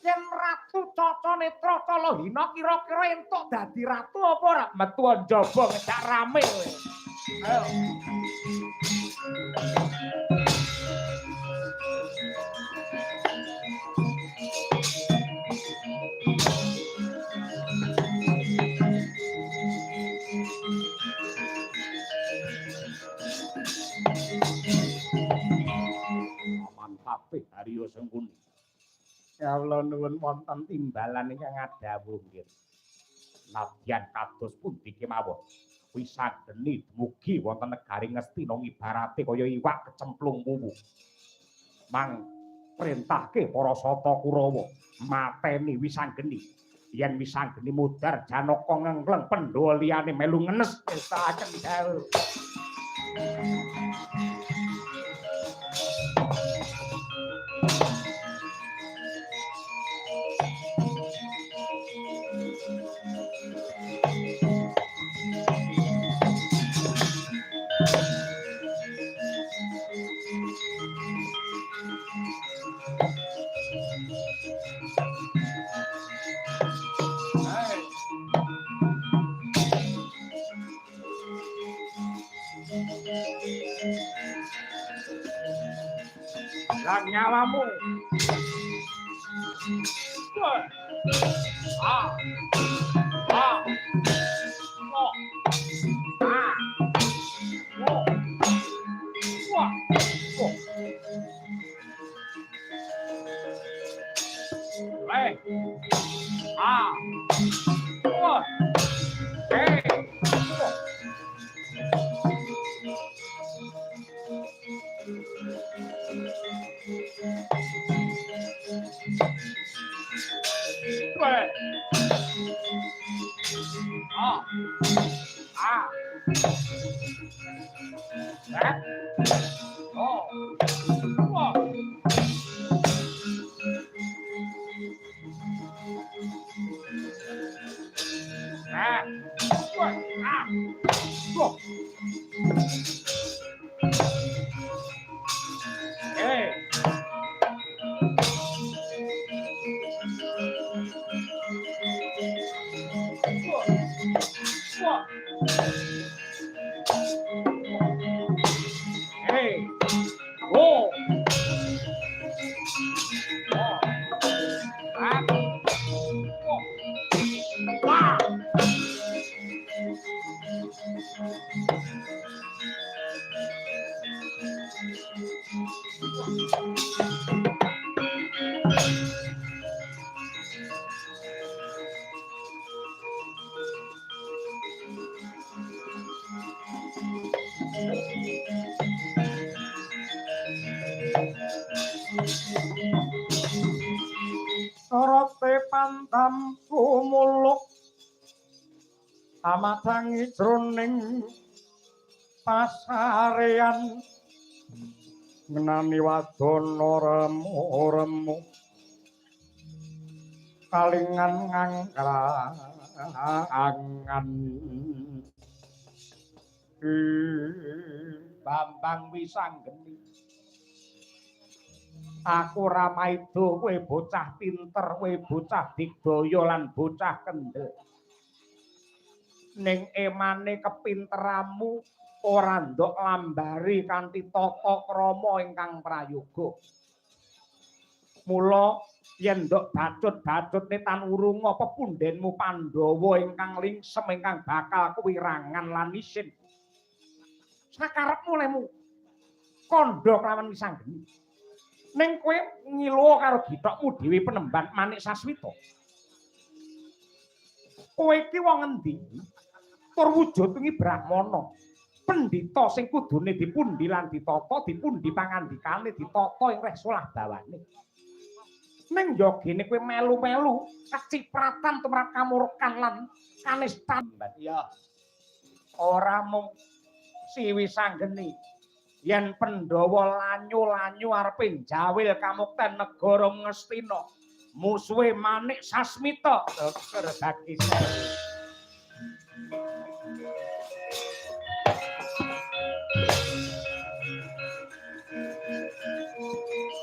yen Ratu Caca Netra Calahina kira-kira entuk dadi ratu apa ora? Metu njaba ngejak rame kowe. Ayo. Mantape Harya Sengkuni. Ya Allah nuwun wonten timbalan ingkang ngadhawuh nggih. Nadyan kados pundi kemawon. Wisanggeni dumugi wonten negari Ngastina ibarate kaya iwak kecemplung wuwu. Mang perintahke para Sata Kurawa mateni Wisanggeni. Yen Wisanggeni mudhar Janaka ngengleng Pandhawa liyane melu ngenes pestaken dawuh. Lang nyawamu. Ah. Ah. Oh. Ah. Oh. Wah. Oh. Leh. Ah. Wah. Hey. Oh. Leh. Ah. Ah. That. Oh. Whoa. Ah. What? Ah. Whoa. Hey. Whoa. Hey. Whoa. Whoa. Ah. Whoa. Wow. Sorote pantam kumuluk amadangi jroning pasarean ngenani wadana remu-remu kalingan ngangkrangan Bambang Wisanggeni. Aku Ramaido, kowe bocah pinter, kowe bocah digdaya lan bocah kendel. Ning emane kepinteranmu ora ndok lambari kanthi tata krama ingkang prayoga. Mula yen ndok bacut-bacutne tan urunga pepundhenmu Pandhawa ingkang lingsem ingkang bakal kuwirangan lan isin. Sakarepmu lemu kandha kelawan Wisanggeni. Ning kowe ngiluwa karo githokmu dhewe Penemban Manik Saswita. Kowe iki wong endi? Tur wujud wingi Brahmana. Pendhita sing kudune dipundi lan ditata, dipundi pangandikane, ditata ing resolah bawane. Ning yogene kowe melu-melu kacipratan tumrap kamurkan lan kanistan. Ya. Ora mung si Wisanggeni. Yen Pandhawa lanyu-lanyu arepe njawil kamukten negara Ngastina, musuhe Manik Sasmita. Dokter Bagis.